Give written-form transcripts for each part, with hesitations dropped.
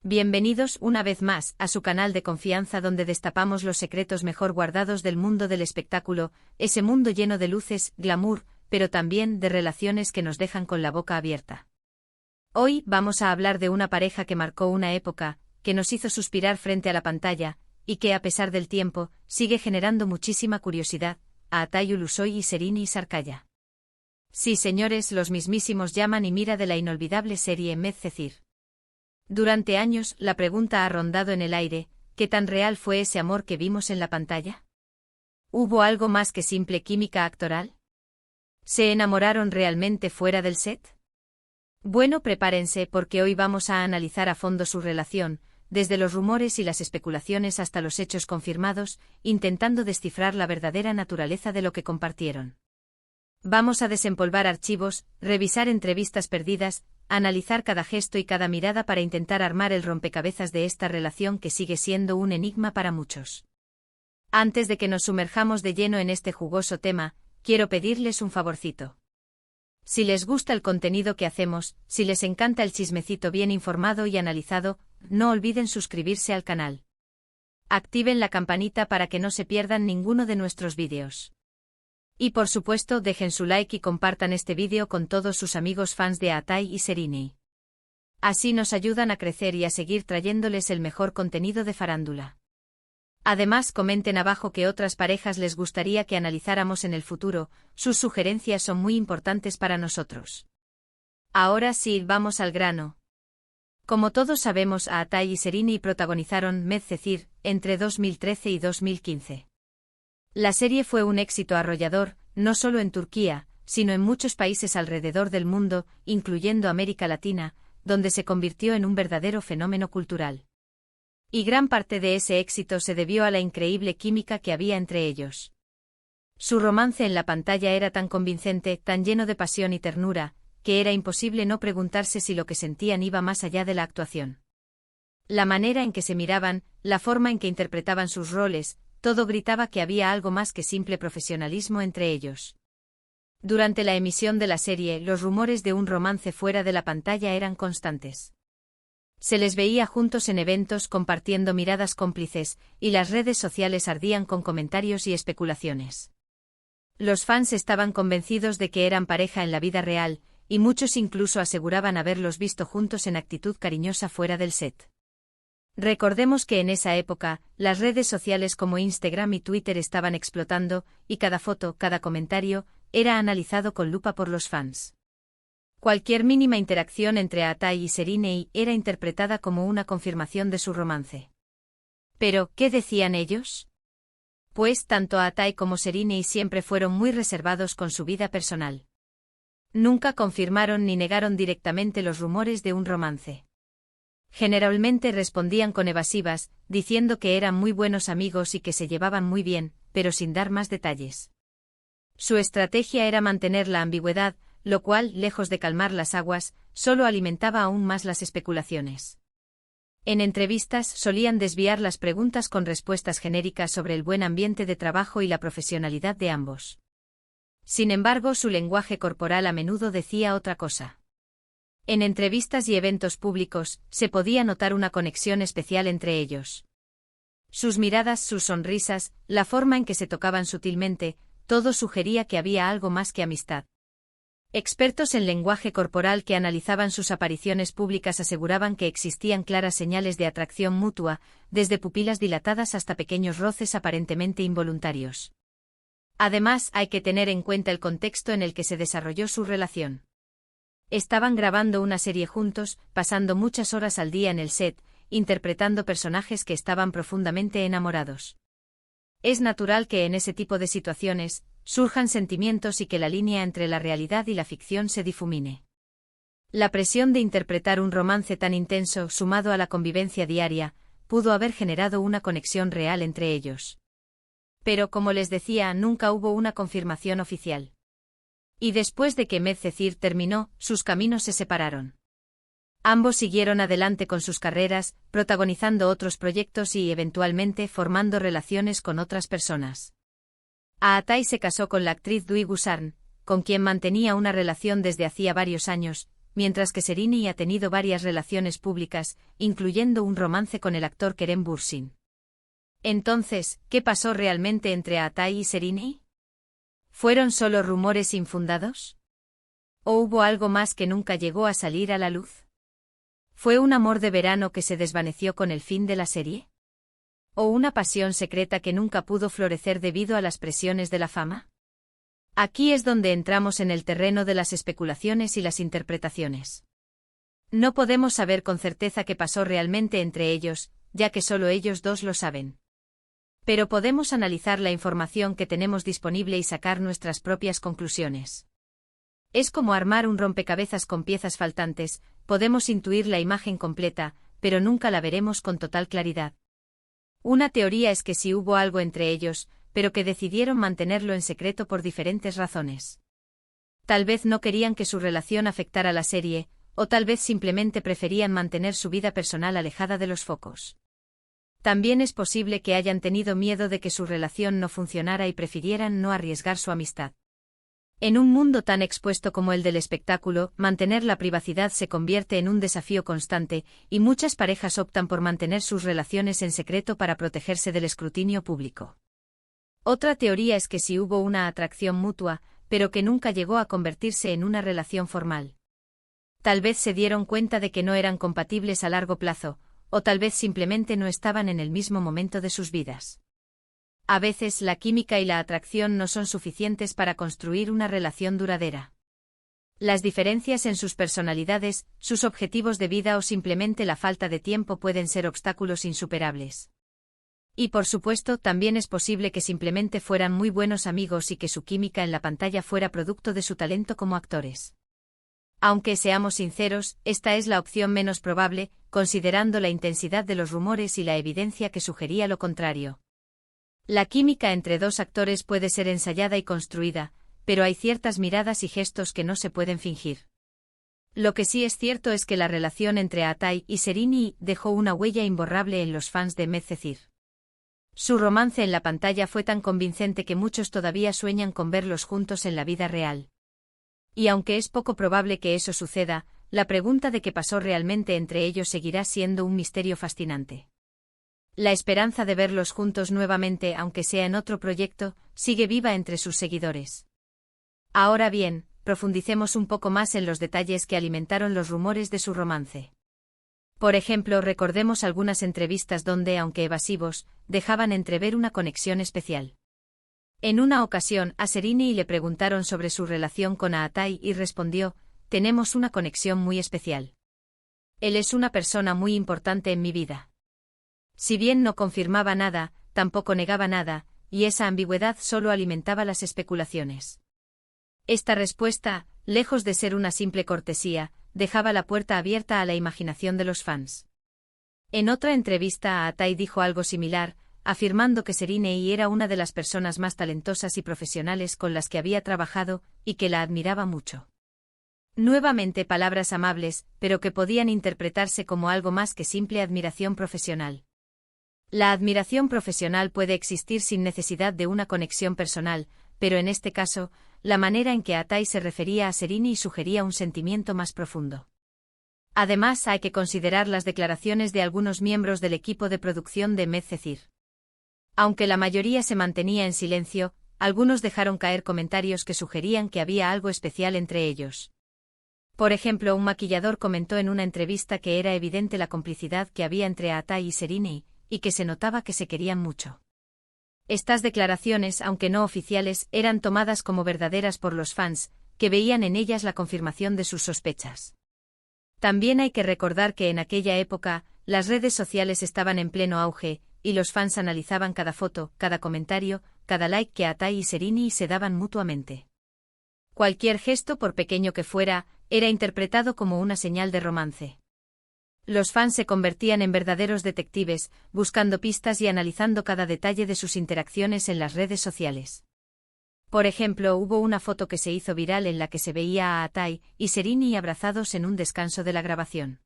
Bienvenidos una vez más a su canal de confianza donde destapamos los secretos mejor guardados del mundo del espectáculo, ese mundo lleno de luces, glamour, pero también de relaciones que nos dejan con la boca abierta. Hoy vamos a hablar de una pareja que marcó una época, que nos hizo suspirar frente a la pantalla, y que a pesar del tiempo, sigue generando muchísima curiosidad, a Atay Ulusoy y Serrini Sarkaya. Sí señores, los mismísimos llaman y mira de la inolvidable serie Medcezir. Durante años, la pregunta ha rondado en el aire, ¿qué tan real fue ese amor que vimos en la pantalla? ¿Hubo algo más que simple química actoral? ¿Se enamoraron realmente fuera del set? Bueno, prepárense porque hoy vamos a analizar a fondo su relación, desde los rumores y las especulaciones hasta los hechos confirmados, intentando descifrar la verdadera naturaleza de lo que compartieron. Vamos a desempolvar archivos, revisar entrevistas perdidas, analizar cada gesto y cada mirada para intentar armar el rompecabezas de esta relación que sigue siendo un enigma para muchos. Antes de que nos sumerjamos de lleno en este jugoso tema, quiero pedirles un favorcito. Si les gusta el contenido que hacemos, si les encanta el chismecito bien informado y analizado, no olviden suscribirse al canal. Activen la campanita para que no se pierdan ninguno de nuestros vídeos. Y por supuesto dejen su like y compartan este vídeo con todos sus amigos fans de Atay y Serrini. Así nos ayudan a crecer y a seguir trayéndoles el mejor contenido de farándula. Además comenten abajo qué otras parejas les gustaría que analizáramos en el futuro, sus sugerencias son muy importantes para nosotros. Ahora sí, vamos al grano. Como todos sabemos, Atay y Serrini protagonizaron Medcezir entre 2013 y 2015. La serie fue un éxito arrollador, no solo en Turquía, sino en muchos países alrededor del mundo, incluyendo América Latina, donde se convirtió en un verdadero fenómeno cultural. Y gran parte de ese éxito se debió a la increíble química que había entre ellos. Su romance en la pantalla era tan convincente, tan lleno de pasión y ternura, que era imposible no preguntarse si lo que sentían iba más allá de la actuación. La manera en que se miraban, la forma en que interpretaban sus roles, todo gritaba que había algo más que simple profesionalismo entre ellos. Durante la emisión de la serie, los rumores de un romance fuera de la pantalla eran constantes. Se les veía juntos en eventos compartiendo miradas cómplices, y las redes sociales ardían con comentarios y especulaciones. Los fans estaban convencidos de que eran pareja en la vida real, y muchos incluso aseguraban haberlos visto juntos en actitud cariñosa fuera del set. Recordemos que en esa época, las redes sociales como Instagram y Twitter estaban explotando, y cada foto, cada comentario, era analizado con lupa por los fans. Cualquier mínima interacción entre Atay y Serrini era interpretada como una confirmación de su romance. Pero, ¿qué decían ellos? Pues tanto Atay como Serrini siempre fueron muy reservados con su vida personal. Nunca confirmaron ni negaron directamente los rumores de un romance. Generalmente respondían con evasivas, diciendo que eran muy buenos amigos y que se llevaban muy bien, pero sin dar más detalles. Su estrategia era mantener la ambigüedad, lo cual, lejos de calmar las aguas, solo alimentaba aún más las especulaciones. En entrevistas solían desviar las preguntas con respuestas genéricas sobre el buen ambiente de trabajo y la profesionalidad de ambos. Sin embargo, su lenguaje corporal a menudo decía otra cosa. En entrevistas y eventos públicos, se podía notar una conexión especial entre ellos. Sus miradas, sus sonrisas, la forma en que se tocaban sutilmente, todo sugería que había algo más que amistad. Expertos en lenguaje corporal que analizaban sus apariciones públicas aseguraban que existían claras señales de atracción mutua, desde pupilas dilatadas hasta pequeños roces aparentemente involuntarios. Además, hay que tener en cuenta el contexto en el que se desarrolló su relación. Estaban grabando una serie juntos, pasando muchas horas al día en el set, interpretando personajes que estaban profundamente enamorados. Es natural que en ese tipo de situaciones, surjan sentimientos y que la línea entre la realidad y la ficción se difumine. La presión de interpretar un romance tan intenso, sumado a la convivencia diaria, pudo haber generado una conexión real entre ellos. Pero como les decía, nunca hubo una confirmación oficial. Y después de que Medcezir terminó, sus caminos se separaron. Ambos siguieron adelante con sus carreras, protagonizando otros proyectos y, eventualmente, formando relaciones con otras personas. Atay se casó con la actriz Duygu Sarn, con quien mantenía una relación desde hacía varios años, mientras que Serini ha tenido varias relaciones públicas, incluyendo un romance con el actor Kerem Bürsin. Entonces, ¿qué pasó realmente entre Atay y Serini? ¿Fueron solo rumores infundados? ¿O hubo algo más que nunca llegó a salir a la luz? ¿Fue un amor de verano que se desvaneció con el fin de la serie? ¿O una pasión secreta que nunca pudo florecer debido a las presiones de la fama? Aquí es donde entramos en el terreno de las especulaciones y las interpretaciones. No podemos saber con certeza qué pasó realmente entre ellos, ya que solo ellos dos lo saben. Pero podemos analizar la información que tenemos disponible y sacar nuestras propias conclusiones. Es como armar un rompecabezas con piezas faltantes, podemos intuir la imagen completa, pero nunca la veremos con total claridad. Una teoría es que sí hubo algo entre ellos, pero que decidieron mantenerlo en secreto por diferentes razones. Tal vez no querían que su relación afectara la serie, o tal vez simplemente preferían mantener su vida personal alejada de los focos. También es posible que hayan tenido miedo de que su relación no funcionara y prefirieran no arriesgar su amistad. En un mundo tan expuesto como el del espectáculo, mantener la privacidad se convierte en un desafío constante, y muchas parejas optan por mantener sus relaciones en secreto para protegerse del escrutinio público. Otra teoría es que sí hubo una atracción mutua, pero que nunca llegó a convertirse en una relación formal. Tal vez se dieron cuenta de que no eran compatibles a largo plazo, o tal vez simplemente no estaban en el mismo momento de sus vidas. A veces la química y la atracción no son suficientes para construir una relación duradera. Las diferencias en sus personalidades, sus objetivos de vida o simplemente la falta de tiempo pueden ser obstáculos insuperables. Y por supuesto, también es posible que simplemente fueran muy buenos amigos y que su química en la pantalla fuera producto de su talento como actores. Aunque seamos sinceros, esta es la opción menos probable, considerando la intensidad de los rumores y la evidencia que sugería lo contrario. La química entre dos actores puede ser ensayada y construida, pero hay ciertas miradas y gestos que no se pueden fingir. Lo que sí es cierto es que la relación entre Atay y Serini dejó una huella imborrable en los fans de Medcezir. Su romance en la pantalla fue tan convincente que muchos todavía sueñan con verlos juntos en la vida real. Y aunque es poco probable que eso suceda, la pregunta de qué pasó realmente entre ellos seguirá siendo un misterio fascinante. La esperanza de verlos juntos nuevamente, aunque sea en otro proyecto, sigue viva entre sus seguidores. Ahora bien, profundicemos un poco más en los detalles que alimentaron los rumores de su romance. Por ejemplo, recordemos algunas entrevistas donde, aunque evasivos, dejaban entrever una conexión especial. En una ocasión, a Serini le preguntaron sobre su relación con Atay y respondió: «Tenemos una conexión muy especial. Él es una persona muy importante en mi vida». Si bien no confirmaba nada, tampoco negaba nada, y esa ambigüedad solo alimentaba las especulaciones. Esta respuesta, lejos de ser una simple cortesía, dejaba la puerta abierta a la imaginación de los fans. En otra entrevista, Atay dijo algo similar, afirmando que Serini era una de las personas más talentosas y profesionales con las que había trabajado, y que la admiraba mucho. Nuevamente palabras amables, pero que podían interpretarse como algo más que simple admiración profesional. La admiración profesional puede existir sin necesidad de una conexión personal, pero en este caso, la manera en que Atay se refería a Serini sugería un sentimiento más profundo. Además, hay que considerar las declaraciones de algunos miembros del equipo de producción de Medcezir. Aunque la mayoría se mantenía en silencio, algunos dejaron caer comentarios que sugerían que había algo especial entre ellos. Por ejemplo, un maquillador comentó en una entrevista que era evidente la complicidad que había entre Atay y Serini, y que se notaba que se querían mucho. Estas declaraciones, aunque no oficiales, eran tomadas como verdaderas por los fans, que veían en ellas la confirmación de sus sospechas. También hay que recordar que en aquella época, las redes sociales estaban en pleno auge, y los fans analizaban cada foto, cada comentario, cada like que Atay y Serini se daban mutuamente. Cualquier gesto, por pequeño que fuera, era interpretado como una señal de romance. Los fans se convertían en verdaderos detectives, buscando pistas y analizando cada detalle de sus interacciones en las redes sociales. Por ejemplo, hubo una foto que se hizo viral en la que se veía a Atay y Serini abrazados en un descanso de la grabación.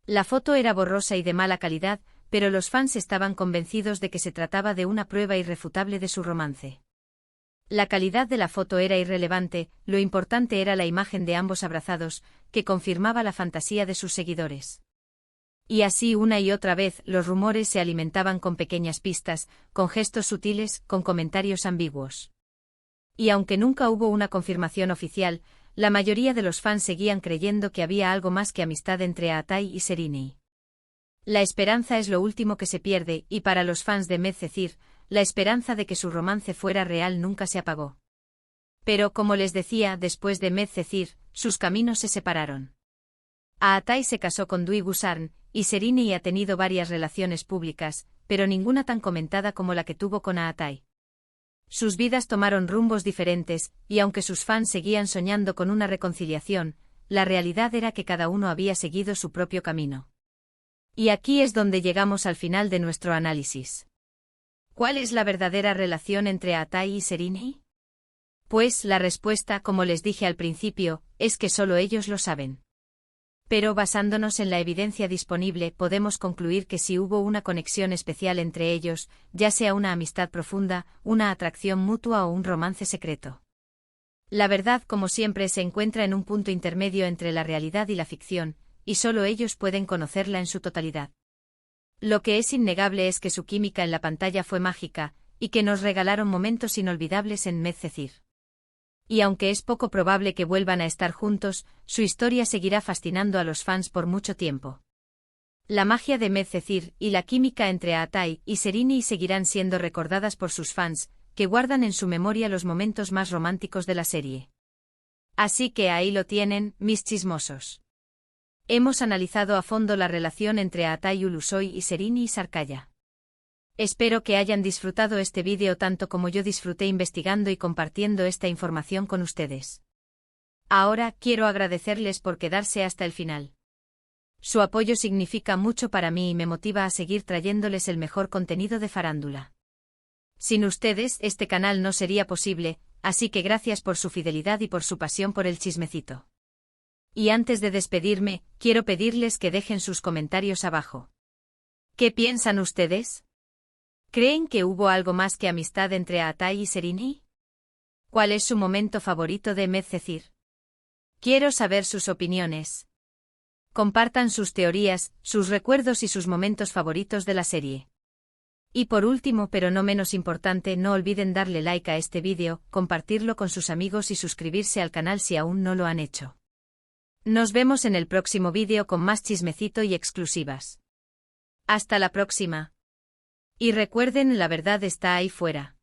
La foto era borrosa y de mala calidad, pero los fans estaban convencidos de que se trataba de una prueba irrefutable de su romance. La calidad de la foto era irrelevante, lo importante era la imagen de ambos abrazados, que confirmaba la fantasía de sus seguidores. Y así una y otra vez los rumores se alimentaban con pequeñas pistas, con gestos sutiles, con comentarios ambiguos. Y aunque nunca hubo una confirmación oficial, la mayoría de los fans seguían creyendo que había algo más que amistad entre Aatai y Sereni. La esperanza es lo último que se pierde, y para los fans de Medcezir, la esperanza de que su romance fuera real nunca se apagó. Pero como les decía, después de Medcezir, sus caminos se separaron. Aatai se casó con Dwi Gusarn, y Sereni ha tenido varias relaciones públicas, pero ninguna tan comentada como la que tuvo con Aatai. Sus vidas tomaron rumbos diferentes, y aunque sus fans seguían soñando con una reconciliación, la realidad era que cada uno había seguido su propio camino. Y aquí es donde llegamos al final de nuestro análisis. ¿Cuál es la verdadera relación entre Aatai y Sereni? Pues la respuesta, como les dije al principio, es que solo ellos lo saben. Pero basándonos en la evidencia disponible, podemos concluir que sí hubo una conexión especial entre ellos, ya sea una amistad profunda, una atracción mutua o un romance secreto. La verdad, como siempre, se encuentra en un punto intermedio entre la realidad y la ficción, y solo ellos pueden conocerla en su totalidad. Lo que es innegable es que su química en la pantalla fue mágica, y que nos regalaron momentos inolvidables en Medcezir. Y aunque es poco probable que vuelvan a estar juntos, su historia seguirá fascinando a los fans por mucho tiempo. La magia de Medcezir y la química entre Aatai y Sereni seguirán siendo recordadas por sus fans, que guardan en su memoria los momentos más románticos de la serie. Así que ahí lo tienen, mis chismosos. Hemos analizado a fondo la relación entre Aatai Ulusoy y Sereni Sarkaya. Espero que hayan disfrutado este vídeo tanto como yo disfruté investigando y compartiendo esta información con ustedes. Ahora quiero agradecerles por quedarse hasta el final. Su apoyo significa mucho para mí y me motiva a seguir trayéndoles el mejor contenido de farándula. Sin ustedes, este canal no sería posible, así que gracias por su fidelidad y por su pasión por el chismecito. Y antes de despedirme, quiero pedirles que dejen sus comentarios abajo. ¿Qué piensan ustedes? ¿Creen que hubo algo más que amistad entre Aatai y Sereni? ¿Cuál es su momento favorito de Medcezir? Quiero saber sus opiniones. Compartan sus teorías, sus recuerdos y sus momentos favoritos de la serie. Y por último, pero no menos importante, no olviden darle like a este vídeo, compartirlo con sus amigos y suscribirse al canal si aún no lo han hecho. Nos vemos en el próximo vídeo con más chismecito y exclusivas. Hasta la próxima. Y recuerden, la verdad está ahí fuera.